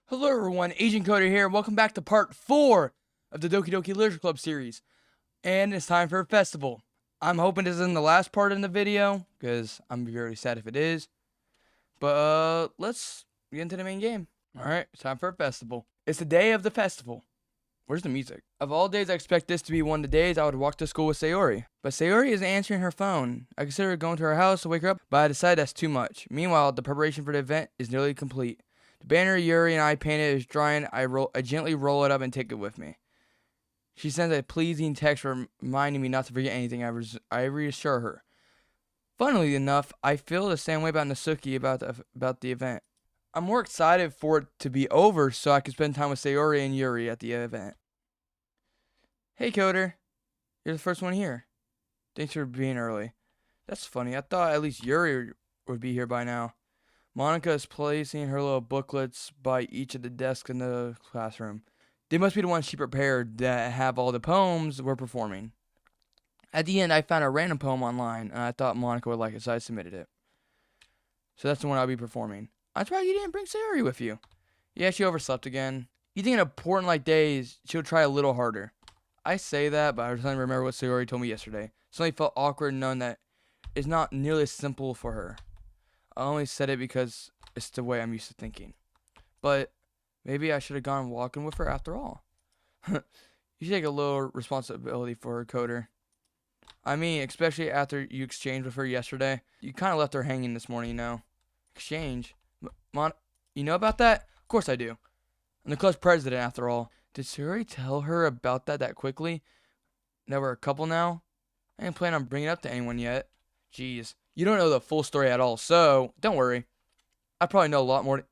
Hello everyone, Agent Coder here. Welcome back to part 4 of the Doki Literature Club series. And it's time for a festival. I'm hoping this isn't the last part in the video, because I'm very sad if it is. But let's get into the main game. Alright, it's time for a festival. It's the day of the festival. Where's the music? Of all days, I expect this to be one of the days I would walk to school with Sayori. But Sayori isn't answering her phone. I consider going to her house to wake her up, but I decide that's too much. Meanwhile, the preparation for the event is nearly complete. The banner Yuri and I painted is drying. I gently roll it up and take it with me. She sends a pleasing text reminding me not to forget anything. I reassure her. Funnily enough, I feel the same way about Nasuki about the event. I'm more excited for it to be over so I can spend time with Sayori and Yuri at the event. Hey Coder, you're the first one here. Thanks for being early. That's funny. I thought at least Yuri would be here by now. Monica is placing her little booklets by each of the desks in the classroom. They must be the ones she prepared that have all the poems we're performing. At the end, I found a random poem online, and I thought Monica would like it, so I submitted it. So that's the one I'll be performing. I'm surprised you didn't bring Sayori with you. Yeah, she overslept again. You think an important like days, she'll try a little harder. I say that, but I was trying to remember what Sayori told me yesterday. Suddenly felt awkward knowing that it's not nearly as simple for her. I only said it because it's the way I'm used to thinking. But maybe I should have gone walking with her after all. You should take a little responsibility for her, Coder. I mean, especially after you exchanged with her yesterday. You kind of left her hanging this morning, you know. Exchange? You know about that? Of course I do. I'm the club's president, after all. Did Sayori tell her about that quickly? That we're a couple now? I didn't plan on bringing it up to anyone yet. Jeez. You don't know the full story at all, so don't worry. I probably know a lot more than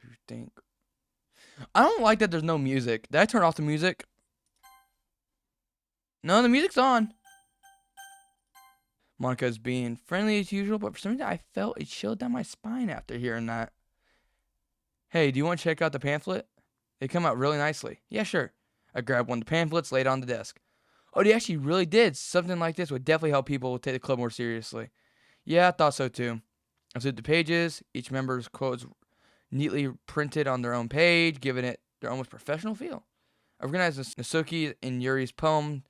you think. I don't like that there's no music. Did I turn off the music? No, the music's on. Monica's being friendly as usual, but for some reason I felt a chill down my spine after hearing that. Hey, do you want to check out the pamphlet? They come out really nicely. Yeah, sure. I grabbed one of the pamphlets, laid it on the desk. Oh, they actually really did. Something like this would definitely help people take the club more seriously. Yeah, I thought so too. I flipped the pages. Each member's quotes neatly printed on their own page, giving it their almost professional feel. I organized Nasuki and Yuri's poem,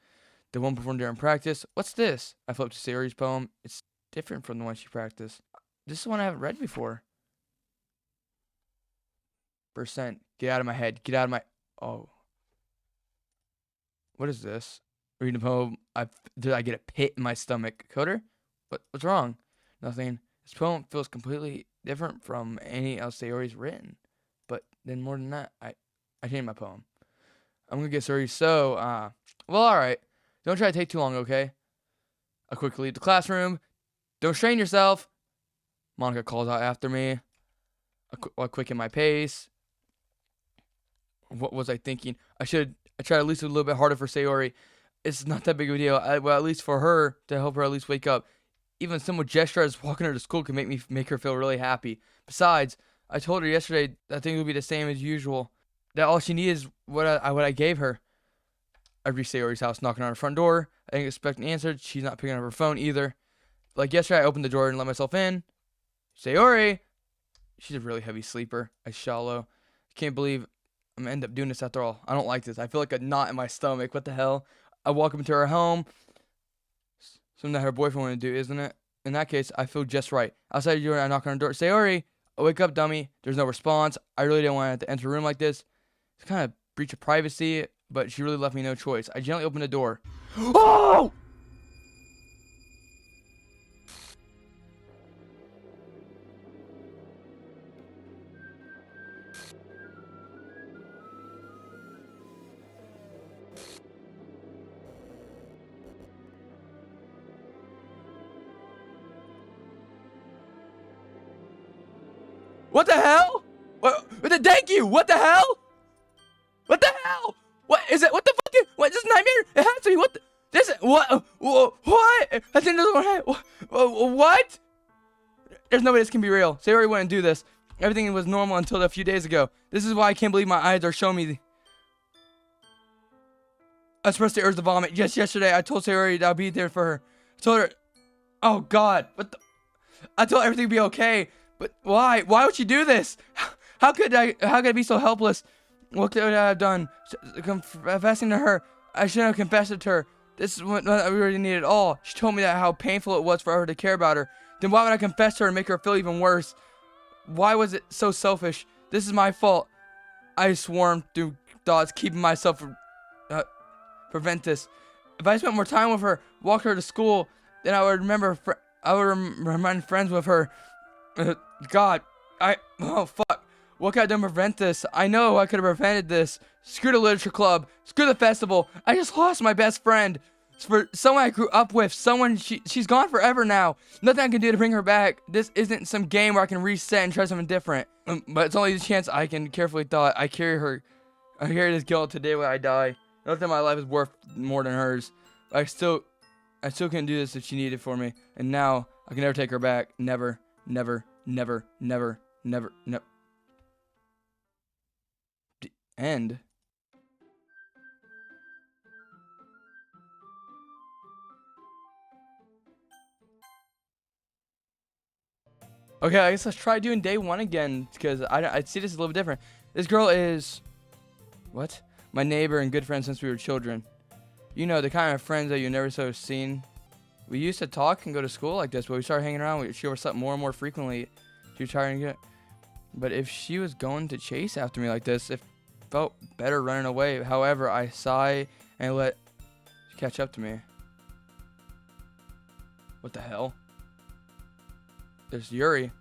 the one performed during practice. What's this? I flipped to Sayori's poem. It's different from the one she practiced. This is one I haven't read before. Percent. Get out of my head. Get out of my... Oh. What is this? Reading a poem. Did I get a pit in my stomach? Coder? What's wrong? Nothing. This poem feels completely different from any else Sayori's written. But then more than that, I changed my poem. I'm gonna get Sayori. Well, alright. Don't try to take too long, okay? I quickly leave the classroom. Don't strain yourself. Monica calls out after me. I quicken my pace. What was I thinking? I try at least a little bit harder for Sayori. It's not that big of a deal. Well, at least for her, to help her at least wake up. Even a simple gesture as walking her to school can make her feel really happy. Besides, I told her yesterday that things would be the same as usual. That all she needs is what I gave her. I reached Sayori's house, knocking on her front door. I didn't expect an answer. She's not picking up her phone either. Like yesterday, I opened the door and let myself in. Sayori! She's a really heavy sleeper. I shallow. I can't believe I'm gonna end up doing this after all. I don't like this. I feel like a knot in my stomach. What the hell? I walk up into her home. Something that her boyfriend would do, isn't it? In that case, I feel just right. Outside the door, I knock on her door. Sayori! Wake up, dummy. There's no response. I really didn't want to enter a room like this. It's kind of breach of privacy, but she really left me no choice. I gently opened the door. Oh! What the hell? Thank you. What the hell? What the hell? What is it? What the fuck? What? This is nightmare? It has to be. What? What? I think this one. What? There's no way this can be real. Sayori wouldn't do this. Everything was normal until a few days ago. This is why I can't believe my eyes are showing me. I expressed the urge to vomit. Just yesterday, I told Sayori that I'll be there for her. I told her. Oh God. What the? I told her everything would be okay. But why? Why would she do this? How could I be so helpless? What could I have done? Confessing to her, I shouldn't have confessed it to her. This is what we really needed all. She told me that how painful it was for her to care about her. Then why would I confess to her and make her feel even worse? Why was it so selfish? This is my fault. I swarmed through thoughts, keeping myself from prevent this. If I spent more time with her, walked her to school, then I would remind friends with her. God, oh fuck. What could I do to prevent this? I know I could have prevented this. Screw the literature club. Screw the festival. I just lost my best friend. For someone I grew up with. She's gone forever now. Nothing I can do to bring her back. This isn't some game where I can reset and try something different. But it's only a chance I can carefully thought. I carry this guilt today when I die. Nothing in my life is worth more than hers. I still couldn't do this if she needed for me. And now I can never take her back. Never, never, never, never, never, never. End. Okay, I guess let's try doing day one again, because I see this a little bit different. This girl is, what? My neighbor and good friend since we were children. You know, the kind of friends that you never so seen. We used to talk and go to school like this, but we started hanging around. She overslept more and more frequently. She was trying to get, but if she was going to chase after me like this, it felt better running away. However, I sigh and let her catch up to me. What the hell? There's Yuri.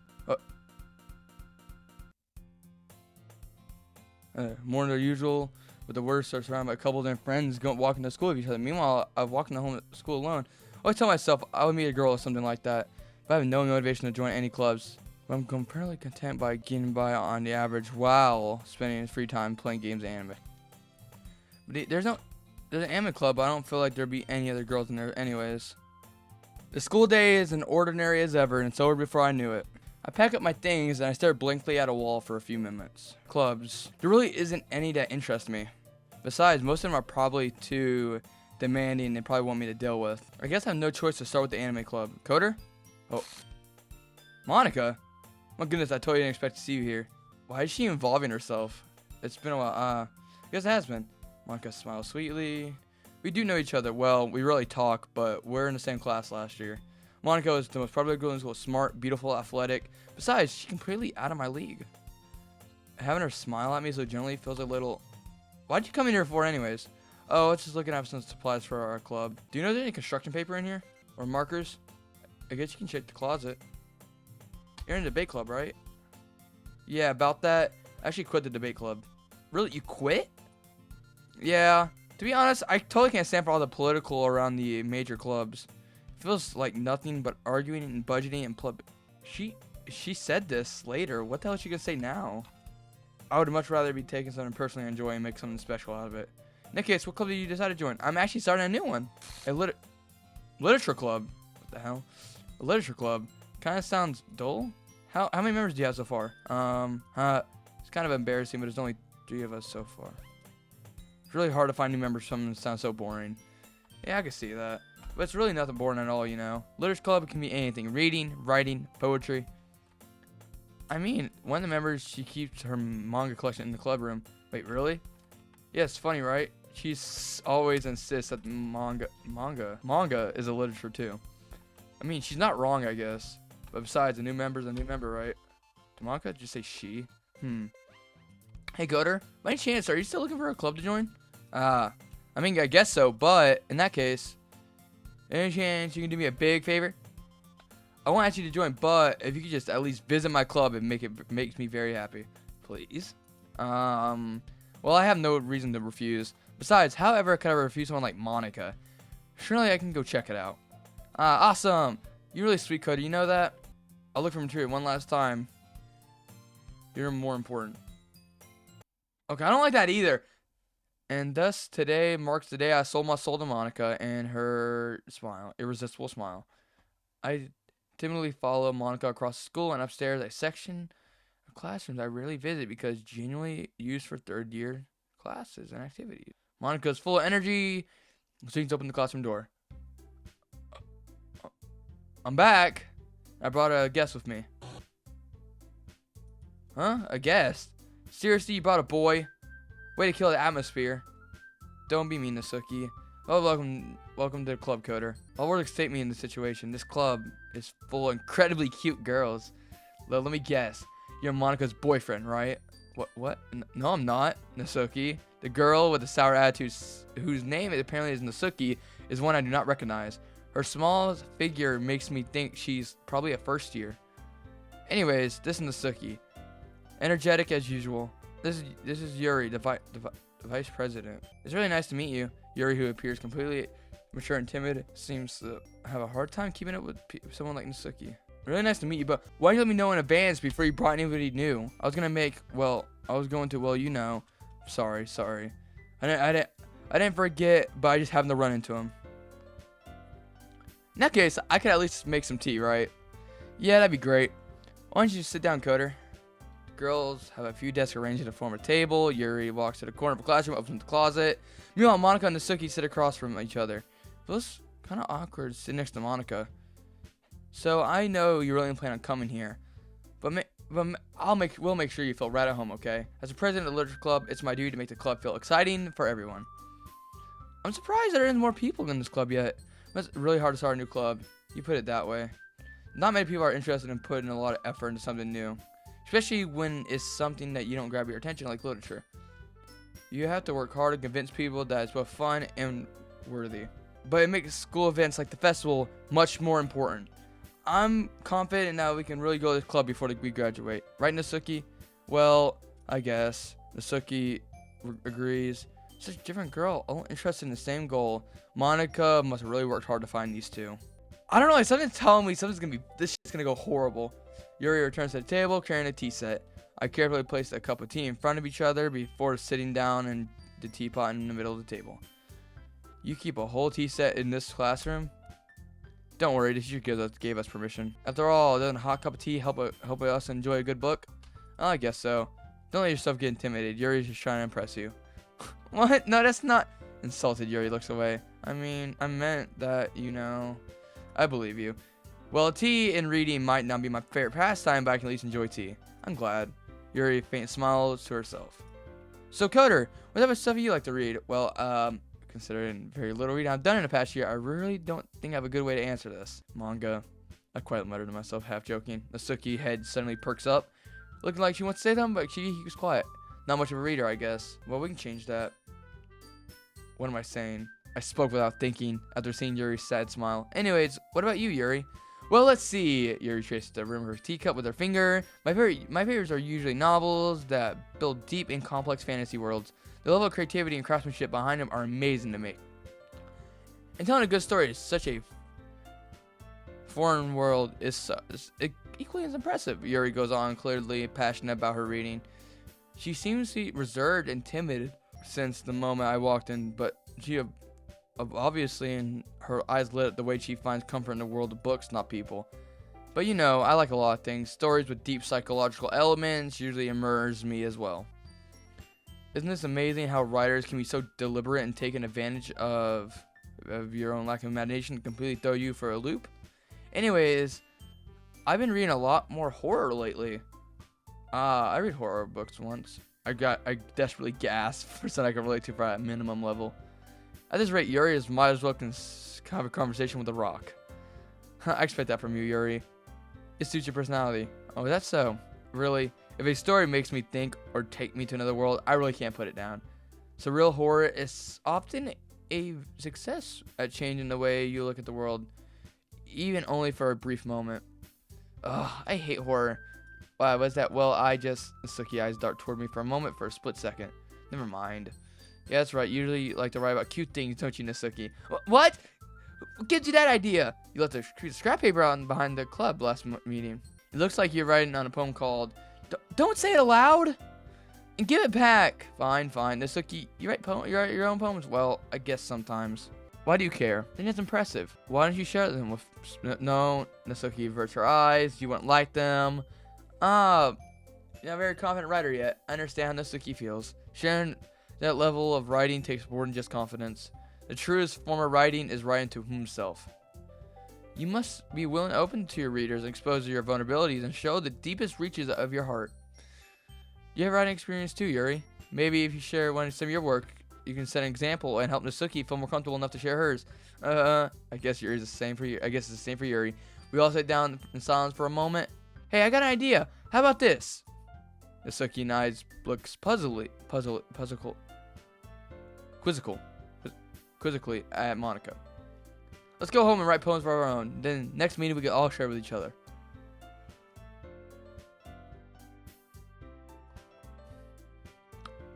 More than usual, but the worst are surrounded by a couple of their friends walking to school with each other. Meanwhile, I'm walking home to school alone. I always tell myself I would meet a girl or something like that, but I have no motivation to join any clubs. But I'm completely content by getting by on the average while spending his free time playing games and anime. But there's an anime club, but I don't feel like there'd be any other girls in there anyways. The school day is as ordinary as ever, and it's over before I knew it. I pack up my things, and I stare blankly at a wall for a few minutes. Clubs. There really isn't any that interest me. Besides, most of them are probably too demanding and probably want me to deal with. I guess I have no choice to start with the anime club. Coder? Oh. Monica? My goodness, I totally didn't expect to see you here. Why is she involving herself? It's been a while. I guess it has been. Monica smiles sweetly. We do know each other well. We really talk, but we're in the same class last year. Monica is the most popular girl in school. Smart, beautiful, athletic. Besides, she's completely out of my league. Having her smile at me so gently feels a little... Why'd you come in here for anyways? Oh, let's just looking at some supplies for our club. Do you know there's any construction paper in here? Or markers? I guess you can check the closet. You're in the debate club, right? Yeah, about that. I actually quit the debate club. Really? You quit? Yeah. To be honest, I totally can't stand for all the political around the major clubs. It feels like nothing but arguing and budgeting and She said this later. What the hell is she gonna say now? I would much rather be taking something personally I enjoy and make something special out of it. In that case, what club did you decide to join? I'm actually starting a new one. A literature club. What the hell? A literature club. Kind of sounds dull. How many members do you have so far? It's kind of embarrassing, but there's only 3 of us so far. It's really hard to find new members. Something that sounds so boring. Yeah, I can see that. But it's really nothing boring at all, you know. Literature club can be anything. Reading, writing, poetry. I mean, one of the members, she keeps her manga collection in the club room. Wait, really? Yeah, it's funny, right? She's always insists that manga is a literature too. I mean, she's not wrong, I guess. But besides, a new member's a new member, right? Tamaka, just say she. Hey, Goder, by any chance, are you still looking for a club to join? I mean, I guess so, but in that case, any chance you can do me a big favor? I won't ask you to join, but if you could just at least visit my club, it makes me very happy. Please. Well, I have no reason to refuse. Besides, however could I refuse someone like Monica? Surely I can go check it out. Awesome. You're really sweet, Cody. You know that? I'll look for material one last time. You're more important. Okay, I don't like that either. And thus, today marks the day I sold my soul to Monica and her smile. Irresistible smile. I timidly follow Monica across the school and upstairs a section of classrooms I rarely visit because genuinely used for third-year classes and activities. Monica's full of energy. Students open the classroom door. I'm back. I brought a guest with me. Huh? A guest? Seriously, you brought a boy? Way to kill the atmosphere. Don't be mean, Nasuki. Oh, welcome to the club, Coder. All words take me in the situation. This club is full of incredibly cute girls. Let me guess. You're Monika's boyfriend, right? What? No, I'm not, Nasuki. The girl with the sour attitude, whose name apparently is Nasuki, is one I do not recognize. Her small figure makes me think she's probably a first year. Anyways, this is Nasuki. Energetic as usual. This is Yuri, the vice president. It's really nice to meet you. Yuri, who appears completely mature and timid, seems to have a hard time keeping up with someone like Nasuki. Really nice to meet you, but why didn't you let me know in advance before you brought anybody new? I was going to, you know. Sorry. I didn't forget, but I just happened to run into him. In that case, I could at least make some tea, right? Yeah, that'd be great. Why don't you just sit down, Coder? Girls have a few desks arranged to form a table. Yuri walks to the corner of the classroom, opens the closet. Meanwhile, Monika and Nasuki sit across from each other. It feels kind of awkward sitting next to Monika. So I know you really plan on coming here, but we'll make sure you feel right at home, okay? As the president of the literature club, it's my duty to make the club feel exciting for everyone. I'm surprised there isn't more people in this club yet. It's really hard to start a new club. You put it that way. Not many people are interested in putting a lot of effort into something new, especially when it's something that you don't grab your attention like literature. You have to work hard to convince people that it's both fun and worthy. But it makes school events like the festival much more important. I'm confident that we can really go to this club before we graduate. Right, Nasuki? Well, I guess. Nasuki agrees. Such a different girl, all interested in the same goal. Monika must have really worked hard to find these two. I don't know, something's telling me this shit's gonna go horrible. Yuri returns to the table carrying a tea set. I carefully place a cup of tea in front of each other before sitting down and the teapot in the middle of the table. You keep a whole tea set in this classroom? Don't worry, the teacher gave us permission. After all, doesn't a hot cup of tea help us enjoy a good book? Oh, I guess so. Don't let yourself get intimidated. Yuri's just trying to impress you. What? No, that's not... Insulted, Yuri looks away. I meant that, you know... I believe you. Well, tea and reading might not be my favorite pastime, but I can at least enjoy tea. I'm glad. Yuri faint smiles to herself. So, Coder, what type of stuff do you like to read? Well, considering very little reading I've done in the past year, I really don't think I have a good way to answer this. Manga. I quietly muttered to myself, half joking. Nasuki's head suddenly perks up, looking like she wants to say something, but she keeps quiet. Not much of a reader, I guess. Well, we can change that. What am I saying? I spoke without thinking after seeing Yuri's sad smile. Anyways, what about you, Yuri? Well, let's see. Yuri traces the rim of her teacup with her finger. My favorites are usually novels that build deep and complex fantasy worlds. The level of creativity and craftsmanship behind them are amazing to me. And telling a good story is such a foreign world is equally as impressive. Yuri goes on, clearly passionate about her reading. She seems to be reserved and timid since the moment I walked in, but she obviously in her eyes lit up the way she finds comfort in the world of books, not people. But you know, I like a lot of things. Stories with deep psychological elements usually immerse me as well. Isn't this amazing how writers can be so deliberate and taking advantage of your own lack of imagination to completely throw you for a loop? Anyways, I've been reading a lot more horror lately. I read horror books once. I desperately gasped for something I can relate to for at minimum level. At this rate, Yuri might as well have a conversation with a rock. I expect that from you, Yuri. It suits your personality. Oh, that's so. Really? If a story makes me think or take me to another world, I really can't put it down. Surreal horror is often a success at changing the way you look at the world, even only for a brief moment. Ugh, I hate horror. Why was that? Well, Suki eyes dart toward me for a moment for a split second. Never mind. Yeah, that's right. Usually you like to write about cute things, don't you, Nasuki? What? Who gives you that idea? You left the scrap paper out behind the club last meeting. It looks like you're writing on a poem called Don't Say It Aloud! And give it back! Fine. Nasuki, you write your own poems? Well, I guess sometimes. Why do you care? I think it's impressive. Why don't you share them with... No, Nasuki averts her eyes. You wouldn't like them. You're not a very confident writer yet. I understand how Nasuki feels. Sharing that level of writing takes more than just confidence. The truest form of writing is writing to himself. You must be willing and open to your readers and expose your vulnerabilities and show the deepest reaches of your heart. You have writing experience too, Yuri. Maybe if you share some of your work, you can set an example and help Nasuki feel more comfortable enough to share hers. I guess Yuri's the same for you. I guess it's the same for Yuri. We all sit down in silence for a moment. Hey, I got an idea. How about this? Nasuki and I looks quizzically at Monica. Let's go home and write poems for our own. Then next meeting we can all share with each other.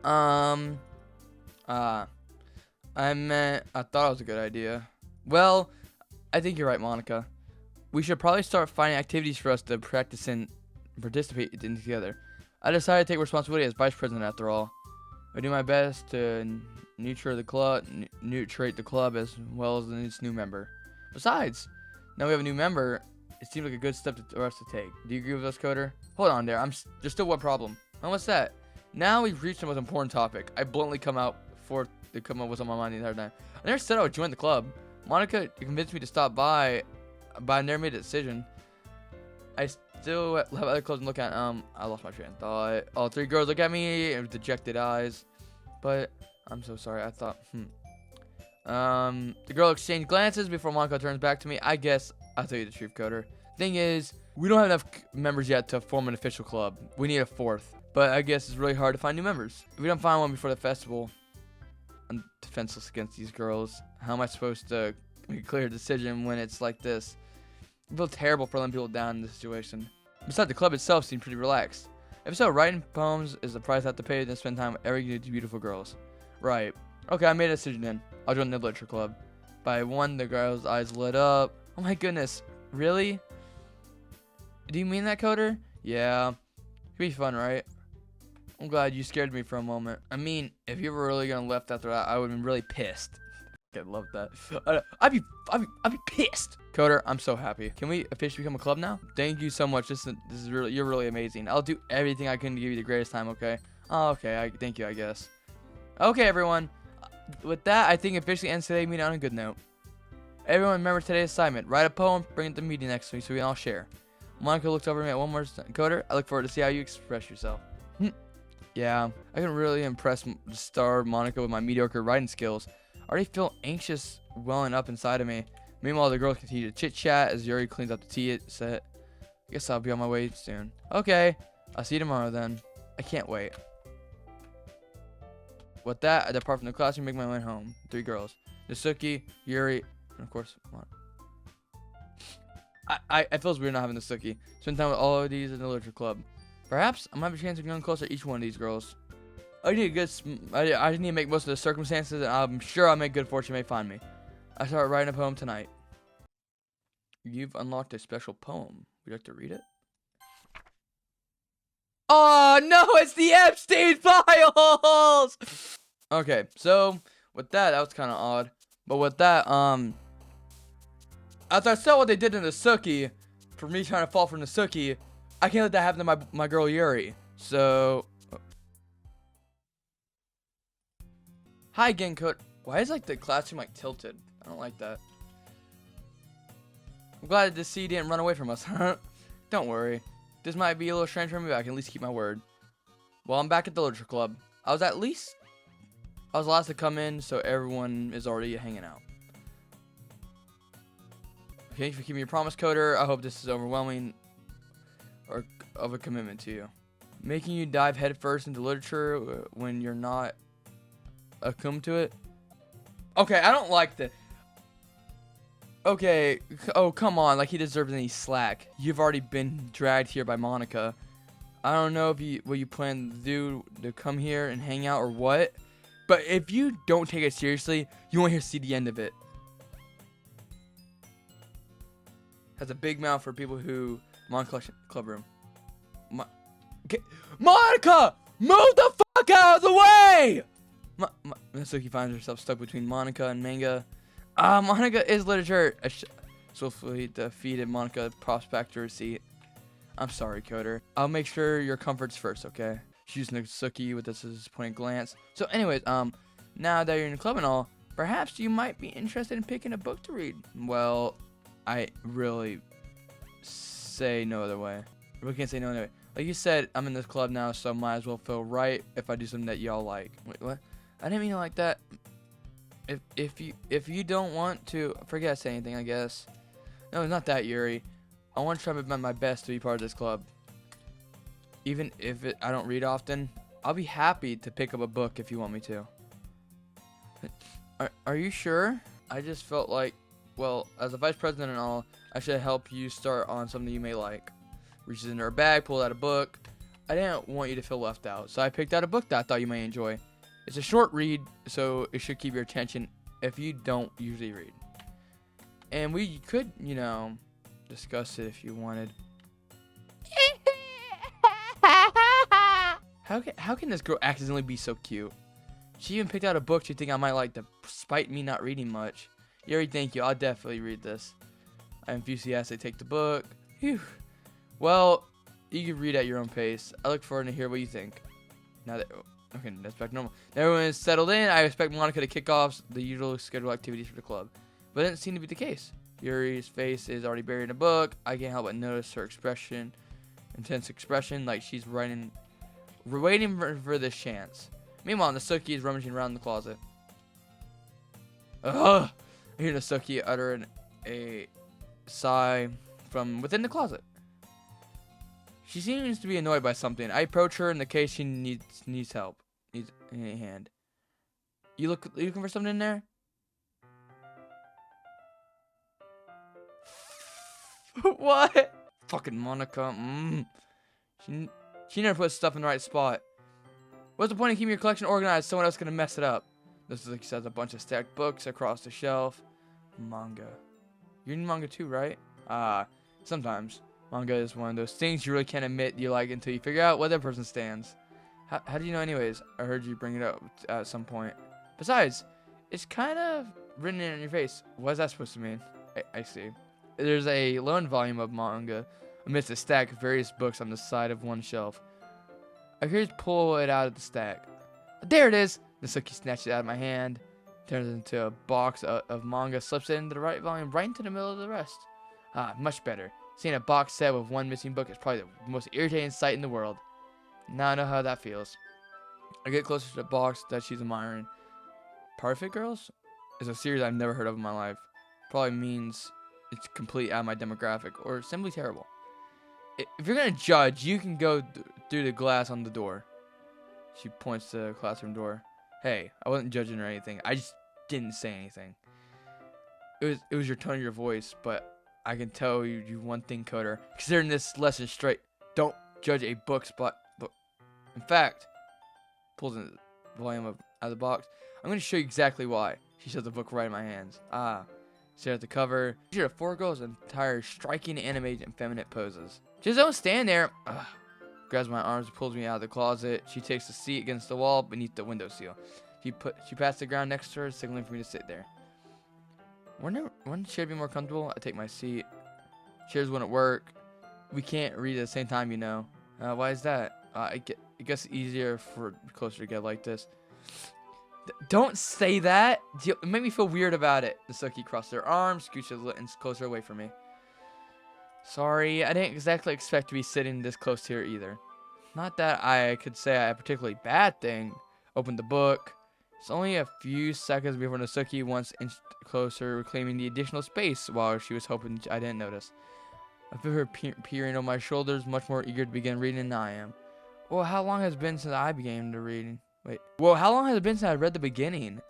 I thought it was a good idea. Well, I think you're right, Monica. We should probably start finding activities for us to practice and participate in together. I decided to take responsibility as vice president after all. I do my best to nurture the club as well as its new member. Besides, now we have a new member, it seems like a good step for us to take. Do you agree with us, Coder? Hold on there. There's still one problem. And what's that? Now we've reached the most important topic. I bluntly come up with what's on my mind the entire time. I never said I would join the club. Monica convinced me to stop by, but I never made a decision. I still have other clubs to look at. I lost my train of thought. All three girls look at me with dejected eyes. But I'm so sorry. I thought, The girl exchanged glances before Monica turns back to me. I guess I'll tell you the truth, Coder. Thing is, we don't have enough members yet to form an official club. We need a fourth. But I guess it's really hard to find new members. If we don't find one before the festival, I'm defenseless against these girls. How am I supposed to make a clear decision when it's like this? I feel terrible for letting people down in this situation. Besides, the club itself seems pretty relaxed. If so, writing poems is the price I have to pay to spend time with every beautiful girls. Right. Okay, I made a decision then. I'll join the literature club. By one, the girl's eyes lit up. Oh my goodness. Really? Do you mean that, Coder? Yeah. It'd be fun, right? I'm glad you scared me for a moment. I mean, if you were really gonna left after that, I would have been really pissed. I love that. I'd be pissed. Coder, I'm so happy. Can we officially become a club now? Thank you so much. This is really, you're really amazing. I'll do everything I can to give you the greatest time. Okay. Oh, okay. Thank you, I guess. Okay, everyone. With that, I think it officially ends today's meeting on a good note. Everyone, remember today's assignment. Write a poem. Bring it to the meeting next week so we can all share. Monica looks over at me at one more time. Coder, I look forward to see how you express yourself. Yeah, I can really impress star Monica with my mediocre writing skills. I already feel anxious welling up inside of me. Meanwhile, the girls continue to chit-chat as Yuri cleans up the tea set. I guess I'll be on my way soon. Okay, I'll see you tomorrow then. I can't wait. With that, I depart from the classroom and make my way home. 3 girls. Nasuki, Yuri, and of course, Monica. It feels weird not having Nasuki. Spend time with all of these in the literature club. Perhaps I might have a chance of getting closer to each one of these girls. I need to make most of the circumstances, and I'm sure I'll make good fortune may find me. I start writing a poem tonight. You've unlocked a special poem. Would you like to read it? Oh no, it's the Epstein files! Okay, so with that was kind of odd. But with that, after I saw what they did in the Suki, for me trying to fall from the Suki, I can't let that happen to my girl Yuri. So, hi again, Coder. Why is like the classroom like tilted? I don't like that. I'm glad the C didn't run away from us. Don't worry. This might be a little strange for me, but I can at least keep my word. Well, I'm back at the literature club. I was last to come in, so everyone is already hanging out. Okay, for keeping your promise, Coder. I hope this is overwhelming or of a commitment to you. Making you dive headfirst into literature when you're not accustomed to it. Okay, I don't like that. Okay, oh come on, like he deserves any slack. You've already been dragged here by Monica. I don't know what you plan to do to come here and hang out or what, but if you don't take it seriously, you won't hear see the end of it. Has a big mouth for people who Monica collection club room. Monica, move the fuck out of the way! Nasuki finds herself stuck between Monica and Manga. Monica is literature. Swiftly defeated Monica prospect to her seat. I'm sorry, Coder. I'll make sure your comfort's first, okay? She's Nasuki with this disappointed glance. So anyways, now that you're in the club and all, perhaps you might be interested in picking a book to read. Well, I really say no other way. I really can't say no other way. Like you said, I'm in this club now, so might as well feel right if I do something that y'all like. Wait, what? I didn't mean it like that. If you don't want to, forget to say anything, I guess. No, it's not that, Yuri. I want to try my best to be part of this club. Even if I don't read often, I'll be happy to pick up a book if you want me to. Are you sure? I just felt like, well, as a vice president and all, I should help you start on something you may like. Reaches into her bag, pulled out a book. I didn't want you to feel left out, so I picked out a book that I thought you may enjoy. It's a short read, so it should keep your attention if you don't usually read. And we could, you know, discuss it if you wanted. How can this girl accidentally be so cute? She even picked out a book she think I might like, despite me not reading much. Yuri, thank you. I'll definitely read this. I enthusiastically take the book. Phew. Well, you can read at your own pace. I look forward to hear what you think. Now that okay, that's back to normal. Now everyone is settled in. I expect Monica to kick off the usual scheduled activities for the club, but it didn't seem to be the case. Yuri's face is already buried in a book. I can't help but notice her expression, intense expression, like she's waiting for this chance. Meanwhile, Nasuki is rummaging around the closet. Ugh! I hear Nasuki utter a sigh from within the closet. She seems to be annoyed by something. I approach her in the case she needs help. Needs a hand. You looking for something in there? What? Fucking Monica. She never puts stuff in the right spot. What's the point of keeping your collection organized? Someone else gonna mess it up. This is like says a bunch of stacked books across the shelf. Manga. You're in manga too, right? Sometimes. Manga is one of those things you really can't admit you like until you figure out where that person stands. How do you know anyways? I heard you bring it up at some point. Besides, it's kind of written in your face. What is that supposed to mean? I see. There's a lone volume of manga amidst a stack of various books on the side of one shelf. I hear you pull it out of the stack. There it is! Nasuki snatches it out of my hand, turns it into a box of manga, slips it into the right volume, right into the middle of the rest. Much better. Seeing a box set with one missing book is probably the most irritating sight in the world. Now I know how that feels. I get closer to the box that she's admiring. Perfect Girls is a series I've never heard of in my life. Probably means it's complete out of my demographic, or simply terrible. If you're gonna judge, you can go through the glass on the door. She points to the classroom door. Hey, I wasn't judging or anything. I just didn't say anything. It was your tone of your voice, but I can tell you one thing, Coder. Considering this lesson straight, don't judge a book. In fact, pulls the volume out of the box. I'm going to show you exactly why. She shows the book right in my hands. Stare at the cover. These are 4 girls in entire striking, animated, and feminine poses. Just don't stand there. Grabs my arms and pulls me out of the closet. She takes a seat against the wall beneath the windowsill. She pats the ground next to her, signaling for me to sit there. Wouldn't chair be more comfortable? I take my seat. Chairs wouldn't work. We can't read at the same time, you know. Why is that? I guess it's easier for closer together like this. Don't say that. It made me feel weird about it. Nasuki crossed her arms, scooches a little closer away from me. Sorry, I didn't exactly expect to be sitting this close to her either. Not that I could say a particularly bad thing. Opened the book. It's only a few seconds before Nasuki once inched closer, reclaiming the additional space while she was hoping I didn't notice. I feel her peering over my shoulders, much more eager to begin reading than I am. Well, how long has it been since I began to read? Well, how long has it been since I read the beginning?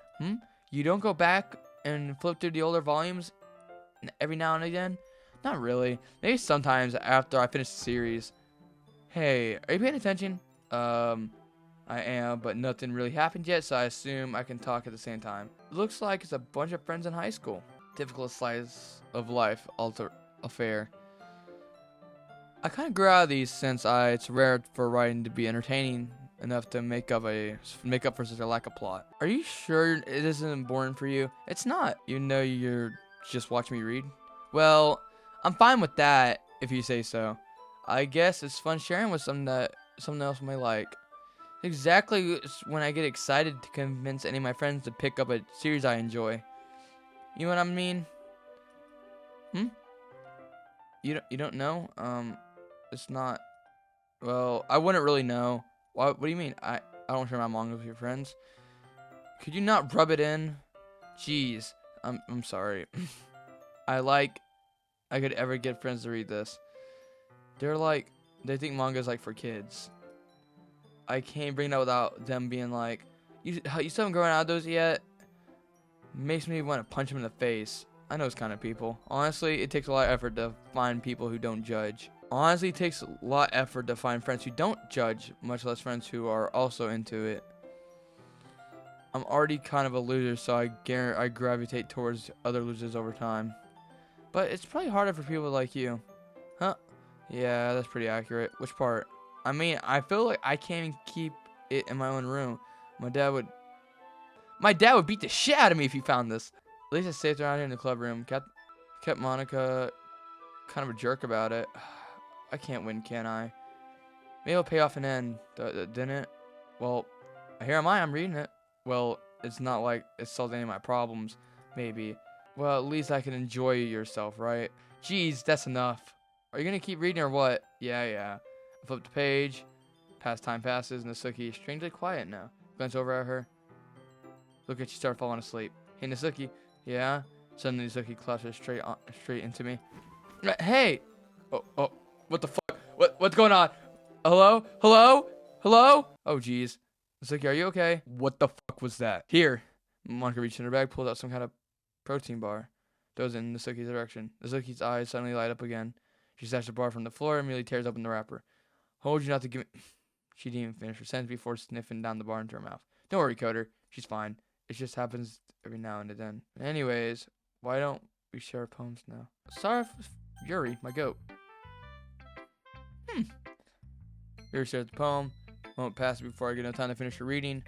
You don't go back and flip through the older volumes every now and again? Not really. Maybe sometimes after I finish the series. Hey, are you paying attention? I am, but nothing really happened yet, so I assume I can talk at the same time. It looks like it's a bunch of friends in high school. Typical slice of life affair. I kind of grew out of these since it's rare for writing to be entertaining enough to make up for such a lack of plot. Are you sure it isn't boring for you? It's not, even though you're just watching me read. Well, I'm fine with that if you say so. I guess it's fun sharing with someone else may like. Exactly when I get excited to convince any of my friends to pick up a series I enjoy. You know what I mean? You don't know? It's not Well, I wouldn't really know. What do you mean? I don't share my manga with your friends. Could you not rub it in? Jeez. I'm sorry. I could ever get friends to read this. They think manga is like for kids. I can't bring that without them being like, you still haven't grown out of those yet? Makes me want to punch them in the face. I know those kind of people. Honestly, it takes a lot of effort to find people who don't judge. Honestly, it takes a lot of effort to find friends who don't judge, much less friends who are also into it. I'm already kind of a loser, so I gravitate towards other losers over time. But it's probably harder for people like you. Huh? Yeah, that's pretty accurate. Which part? I mean, I feel like I can't even keep it in my own room. My dad would beat the shit out of me if he found this. At least I saved around here in the club room. Kept Monica kind of a jerk about it. I can't win, can I? Maybe it'll pay off an end, didn't it? Well, here am I. I'm reading it. Well, it's not like it solves any of my problems. Maybe. Well, at least I can enjoy yourself, right? Jeez, that's enough. Are you gonna keep reading or what? Yeah. I flip the page. Time passes, and Nasuki is strangely quiet now. Glance over at her. Look at you start falling asleep. Hey, Nasuki. Yeah? Suddenly, Nasuki clutches straight into me. Hey! Oh, what the fuck? What's going on? Hello? Oh, jeez. Nasuki, are you okay? What the fuck was that? Here. Monica reached in her bag, pulled out some kind of protein bar. Throws it in Nasuki's direction. Nasuki's eyes suddenly light up again. She snatched the bar from the floor and immediately tears open the wrapper. Hold you not to give me... She didn't even finish her sentence before sniffing down the bar into her mouth. Don't worry, Coder. She's fine. It just happens every now and then. Anyways, why don't we share poems now? Sorry for Yuri, my goat. Yuri shares the poem. Won't pass before I get no time to finish her reading.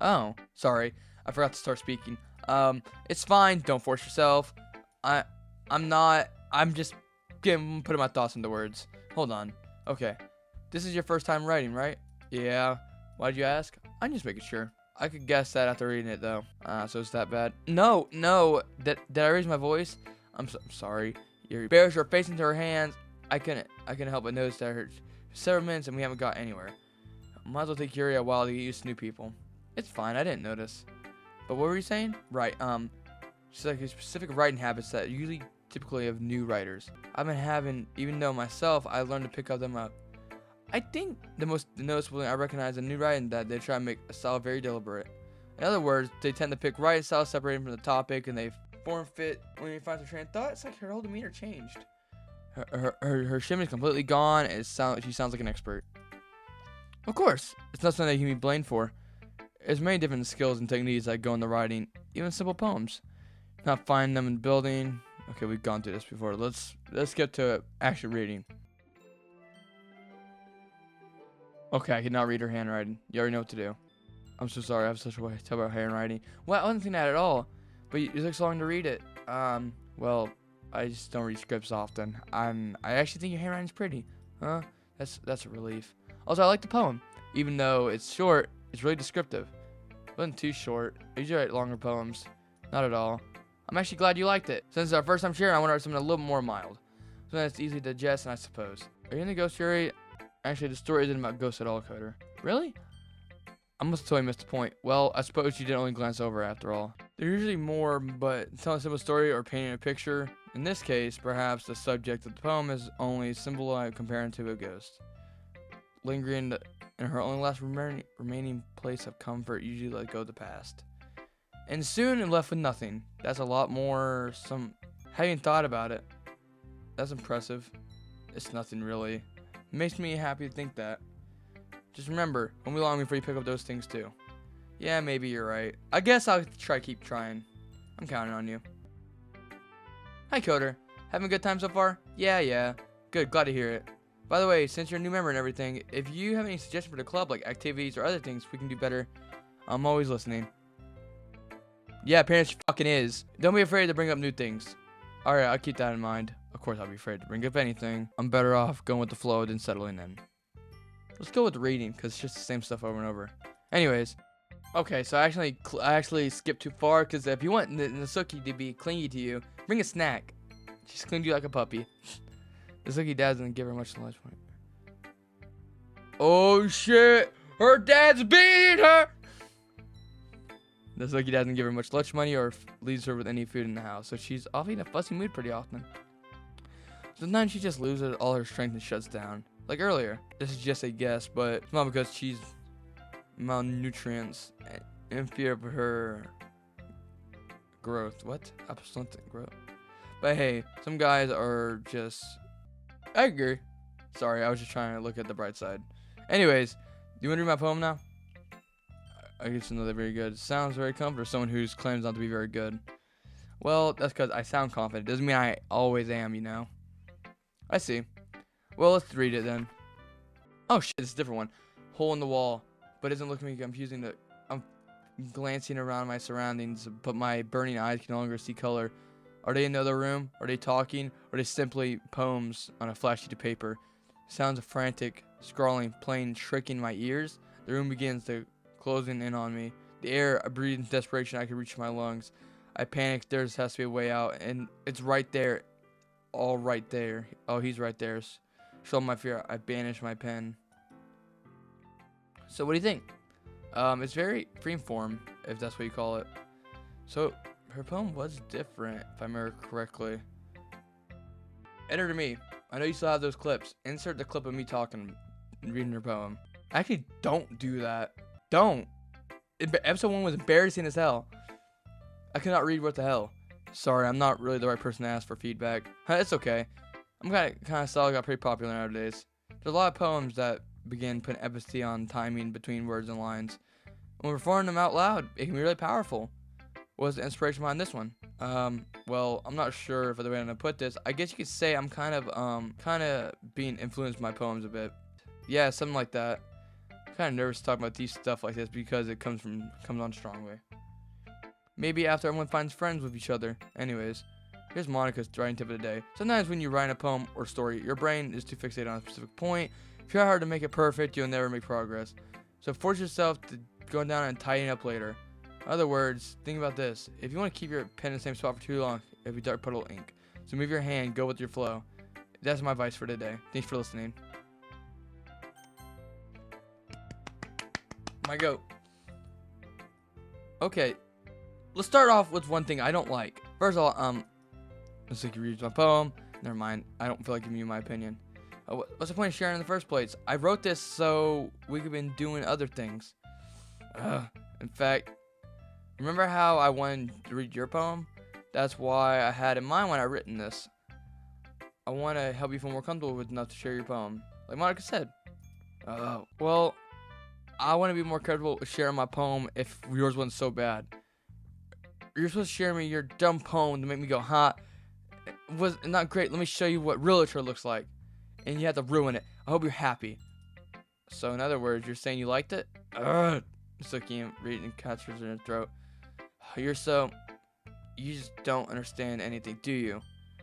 Oh, sorry. I forgot to start speaking. It's fine. Don't force yourself. I'm just putting my thoughts into words. Hold on. Okay. This is your first time writing, right? Yeah. Why'd you ask? I'm just making sure. I could guess that after reading it, though. So it's that bad. No. Did I raise my voice? I'm sorry. Yuri bears her face into her hands. I couldn't help but notice that her several minutes and we haven't got anywhere. Might as well take Yuri a while to get used to new people. It's fine. I didn't notice. But what were you saying? Right. She's like specific writing habits that usually typically of new writers. I've been having, even though myself, I learned to pick them up. I think the most noticeable thing I recognize in new writing that they try to make a style very deliberate. In other words, they tend to pick writing style separated from the topic, and they form fit when you find their train of thought. It's like her whole demeanor changed. Her shimmy is completely gone. She sounds like an expert. Of course, it's not something that you can be blamed for. There's many different skills and techniques that go into writing, even simple poems. Not finding them in building. Okay, we've gone through this before. Let's get to actual reading. Okay, I cannot read her handwriting. You already know what to do. I'm so sorry. I have such a way to tell about handwriting. Well, I wasn't thinking that at all. But it took so long to read it. Well, I just don't read scripts often. I actually think your handwriting's pretty. Huh? That's a relief. Also, I like the poem. Even though it's short, it's really descriptive. It wasn't too short. I usually write longer poems. Not at all. I'm actually glad you liked it. Since it's our first time sharing, I want to write something a little more mild. Something that's easy to digest, and I suppose. Are you into Ghost Fury? Actually, the story isn't about ghosts at all, Coder. Really? I must have totally missed the point. Well, I suppose you didn't only glance over after all. They're usually more, but telling a simple story or painting a picture. In this case, perhaps the subject of the poem is only symbolized comparing to a ghost. Lingering in her only last remaining place of comfort, usually let go of the past. And soon I'm left with nothing. That's a lot more having thought about it. That's impressive. It's nothing really. It makes me happy to think that. Just remember, won't be long before you pick up those things too. Yeah, maybe you're right. I guess I'll keep trying. I'm counting on you. Hi, Coder. Having a good time so far? Yeah. Good, glad to hear it. By the way, since you're a new member and everything, if you have any suggestions for the club, like activities or other things we can do better, I'm always listening. Yeah, apparently she fucking is. Don't be afraid to bring up new things. Alright, I'll keep that in mind. Of course, I'll be afraid to bring up anything. I'm better off going with the flow than settling in. Let's go with the reading, because it's just the same stuff over and over. Anyways. Okay, so I actually skipped too far, because if you want Nasuki to be clingy to you, bring a snack. She's cleaned you like a puppy. Nasuki dad doesn't give her much to lunch point. Oh shit! Her dad's beating her! That's like he doesn't give her much lunch money or leaves her with any food in the house, so she's often in a fussy mood pretty often. Sometimes she just loses all her strength and shuts down. Like earlier. This is just a guess, but it's not because she's malnutrients in fear of her growth. What? Absolute growth. But hey, some guys are just... I agree. Sorry, I was just trying to look at the bright side. Anyways, do you want to read my poem now? I guess another very good. It sounds very confident for someone who claims not to be very good. Well, that's because I sound confident. Doesn't mean I always am, you know. I see. Well, let's read it then. Oh shit, it's a different one. Hole in the wall. But it doesn't look at me confusing that I'm glancing around my surroundings, but my burning eyes can no longer see color. Are they in another room? Are they talking? Or are they simply poems on a flat sheet of paper? Sounds of frantic scrawling, playing, tricking my ears. The room begins to closing in on me. The air I breathe in desperation. I can reach my lungs. I panic. There has to be a way out, and it's right there. All right there. Oh, he's right there. Show my fear. I banish my pen. So what do you think? It's very free form, if that's what you call it. So her poem was different, if I remember correctly. Editor me. I know you still have those clips. Insert the clip of me talking and reading her poem. Actually, don't do that. Don't. Episode 1 was embarrassing as hell. I cannot read what the hell. Sorry, I'm not really the right person to ask for feedback. It's okay. I'm kind of style got pretty popular nowadays. There's a lot of poems that begin putting emphasis on timing between words and lines. When we're performing them out loud, it can be really powerful. What was the inspiration behind this one? Well, I'm not sure if the way I'm gonna put this. I guess you could say I'm kind of being influenced by my poems a bit. Yeah, something like that. I'm kind of nervous to talk about these stuff like this because it comes on strongly. Maybe after everyone finds friends with each other. Anyways, here's Monica's writing tip of the day. Sometimes when you write a poem or story, your brain is too fixated on a specific point. If you try hard to make it perfect, you'll never make progress. So force yourself to go down and tighten up later. In other words, think about this. If you want to keep your pen in the same spot for too long, it'll be dark puddle of ink. So move your hand, go with your flow. That's my advice for today. Thanks for listening. My goat. Okay, let's start off with one thing I don't like. First of all, let's like you read my poem. Never mind. I don't feel like giving you my opinion. What's the point of sharing in the first place? I wrote this so we could have been doing other things. In fact, remember how I wanted to read your poem? That's why I had in mind when I written this. I want to help you feel more comfortable with enough to share your poem. Like Monica said. Well, I want to be more comfortable with sharing my poem if yours wasn't so bad. You're supposed to share me your dumb poem to make me go, huh? It was not great. Let me show you what real literature looks like. And you had to ruin it. I hope you're happy. So in other words, you're saying you liked it? It's looking reading catchers in her throat. You just don't understand anything, do you?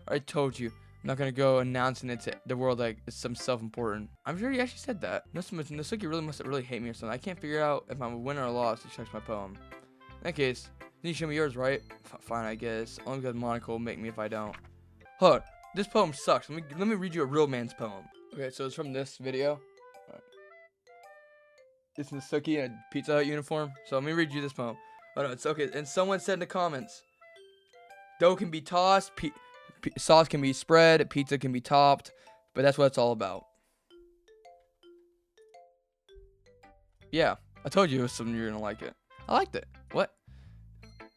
I told you. I'm not gonna go announcing it to the world like it's some self-important. I'm sure you actually said that. Nasuki really must really hate me or something. I can't figure out if I'm a winner or loss to check my poem. In that case, then you show me yours, right? Fine, I guess. Only because Monica will make me if I don't. Hold on. This poem sucks. Let me read you a real man's poem. Okay, so it's from this video. It's Nasuki in a Pizza Hut uniform. So let me read you this poem. Oh no, it's okay. And someone said in the comments, dough can be tossed, sauce can be spread, pizza can be topped, but that's what it's all about. Yeah, I told you it was something you're gonna like it. I liked it. What?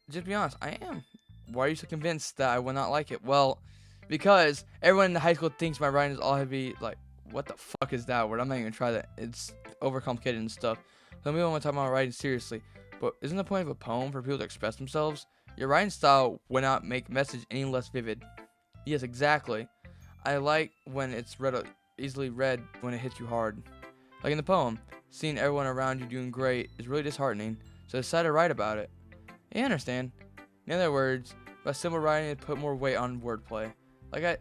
Just be honest, I am. Why are you so convinced that I will not like it? Well, because everyone in the high school thinks my writing is all heavy. Like, what the fuck is that word? I'm not even gonna try that. It's overcomplicated and stuff. Some people want to talk about writing seriously, but isn't the point of a poem for people to express themselves? Your writing style will not make message any less vivid. Yes, exactly. I like when it's easily read when it hits you hard. Like in the poem, seeing everyone around you doing great is really disheartening, so I decided to write about it. You understand? In other words, by simple writing, it put more weight on wordplay.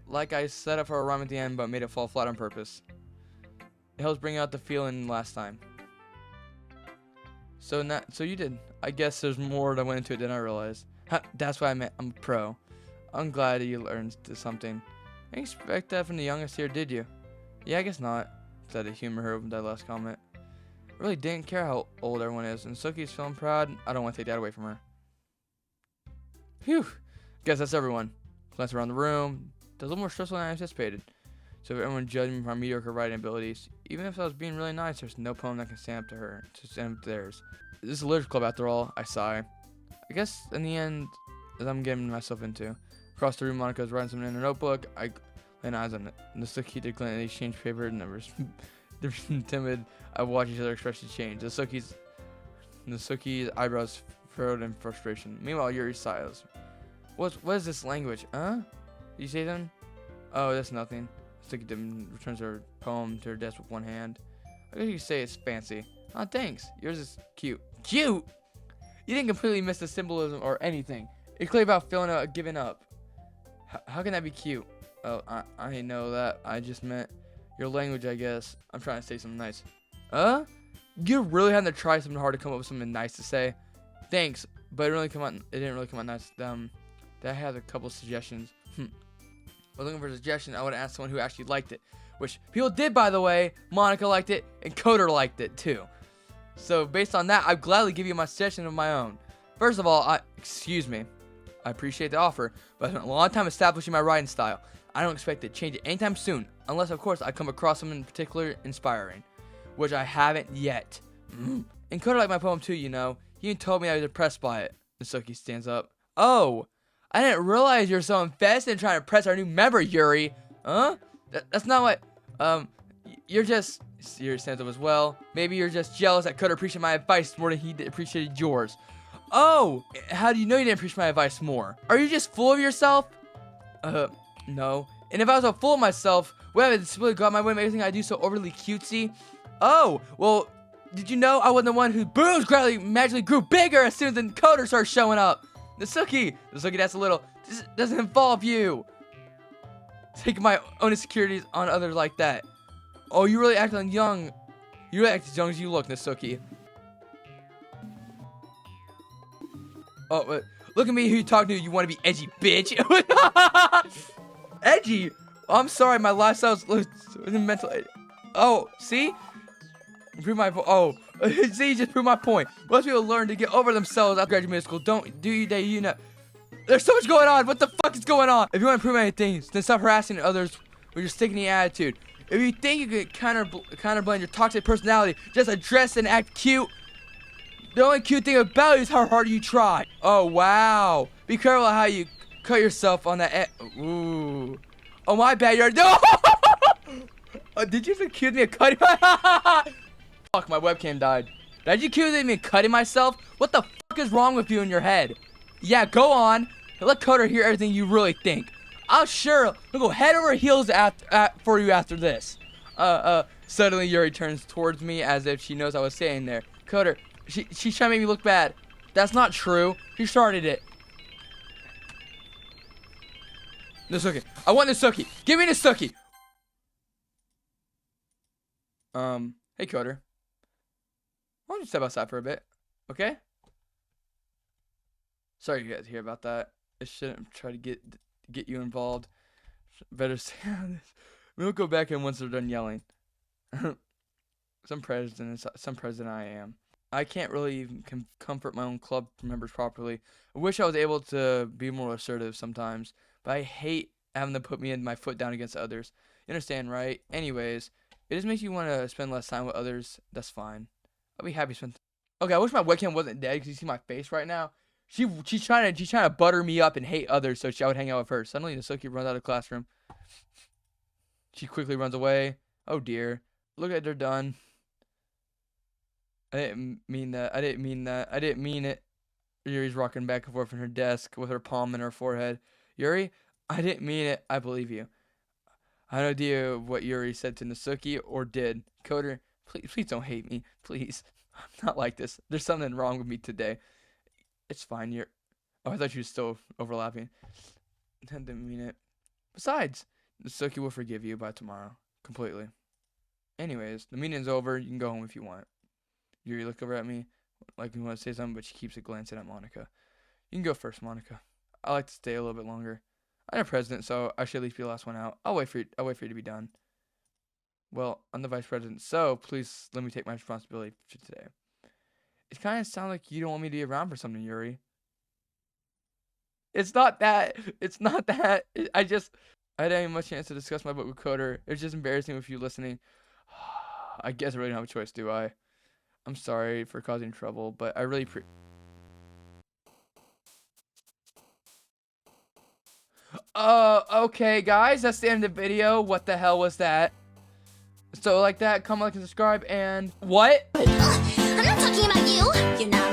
Like I set up for a rhyme at the end, but made it fall flat on purpose. It helps bring out the feeling last time. So you did. I guess there's more that went into it than I realized. That's what I meant. I'm a pro. I'm glad you learned something. I didn't expect that from the youngest here, did you? Yeah, I guess not. Said to humor her with that last comment. I really didn't care how old everyone is, and Suki's feeling proud. I don't want to take that away from her. Phew. Guess that's everyone. Glance around the room. It's a little more stressful than I anticipated. So if everyone judged me for my mediocre writing abilities, even if I was being really nice, there's no poem that can stand up to her, to stand up to theirs. This is a literature club after all, I sigh. I guess in the end, as I'm getting myself into. Across the room, Monica was writing something in her notebook. I laid eyes on it. Nasuki did glance, they exchanged paper numbers. They're timid. I watched each other expressions change. Nasuki's eyebrows furrowed in frustration. Meanwhile, Yuri sighs. What is this language? Huh? Did you say something? Oh, that's nothing. Nasuki returns her poem to her desk with one hand. I guess you could say it's fancy. Oh, thanks. Yours is cute. Cute? You didn't completely miss the symbolism or anything. It's clearly about giving up. How can that be cute? Oh, I know that. I just meant your language, I guess. I'm trying to say something nice. You really had to try something hard to come up with something nice to say. Thanks, but it didn't really come out nice. That has a couple suggestions. I was looking for a suggestion. I would ask someone who actually liked it, which people did, by the way. Monica liked it, and Coder liked it too. So based on that, I'd gladly give you my suggestion of my own. First of all, excuse me. I appreciate the offer, but I spent a long time establishing my writing style. I don't expect to change it anytime soon, unless, of course, I come across something in particular inspiring, which I haven't yet. And Coder liked my poem too, you know. He even told me I was impressed by it. Nasuki stands up. Oh, I didn't realize you're so invested in trying to impress our new member, Yuri. Huh? That's not what, you're just... Yuri stands up as well. Maybe you're just jealous that Coder appreciated my advice more than he appreciated yours. Oh, how do you know you didn't appreciate my advice more? Are you just full of yourself? No. And if I was so full of myself, would I have really got my way to make everything I do so overly cutesy? Oh, well, did you know I wasn't the one whose boobs gradually magically grew bigger as soon as the Coder started showing up? Nasuki, that's a little, this doesn't involve you. Taking my own insecurities on others like that. Oh, you really act young. You really act as young as you look, Nasuki. Oh, look at me, who you talking to? You want to be edgy, bitch? Edgy? Oh, I'm sorry, my lifestyle's mental. Oh, see? Prove my see, you just proved my point. Most people learn to get over themselves after graduating school. You know? There's so much going on. What the fuck is going on? If you want to improve anything, then stop harassing others with your sticky attitude. If you think you can counterblend your toxic personality, just address and act cute. The only cute thing about it is how hard you try. Oh, wow. Be careful how you cut yourself on that. Ooh. Oh, my bad. You're. No! Did you just accuse me of cutting my. Fuck, my webcam died. Did you accuse me of cutting myself? What the fuck is wrong with you in your head? Yeah, go on. Let Coder hear everything you really think. I'll go head over heels for you after this. Suddenly Yuri turns towards me as if she knows I was saying there. Coder, she's trying to make me look bad. That's not true. She started it. Nasuki. I want Nasuki. Give me Nasuki. Hey Coder. Why don't you step outside for a bit? Okay? Sorry you guys to hear about that. I shouldn't try to get you involved. Better stay on this. We'll go back in once they're done yelling. Some president I am. I can't really even comfort my own club members properly. I wish I was able to be more assertive sometimes, but I hate having to put my foot down against others. You understand, right? Anyways, it just makes you want to spend less time with others. That's fine. I'll be happy to spend. Okay, I wish my webcam wasn't dead because you see my face right now. She's trying to butter me up and hate others so I would hang out with her. Suddenly, Nasuki runs out of the classroom. She quickly runs away. Oh dear. Look at they're done. I didn't mean that. I didn't mean it. Yuri's rocking back and forth in her desk with her palm in her forehead. Yuri, I didn't mean it. I believe you. I have no idea what Yuri said to Nasuki or did. Coder, please don't hate me. Please. I'm not like this. There's something wrong with me today. It's fine. Oh, I thought you were still overlapping. I didn't mean it. Besides, Nasuki will forgive you by tomorrow. Completely. Anyways, the meeting's over. You can go home if you want. Yuri looked over at me like you want to say something, but she keeps glancing at Monica. You can go first, Monica. I like to stay a little bit longer. I'm a president, so I should at least be the last one out. I'll wait for you to be done. Well, I'm the vice president, so please let me take my responsibility for today. It kind of sounds like you don't want me to be around for something, Yuri. It's not that. It's not that. I didn't have much chance to discuss my book with Coder. It's just embarrassing with you listening. I guess I really don't have a choice, do I? I'm sorry for causing trouble, but I really okay, guys, that's the end of the video. What the hell was that? So, like that, comment, like, and subscribe, and what? I'm not talking about you. You're not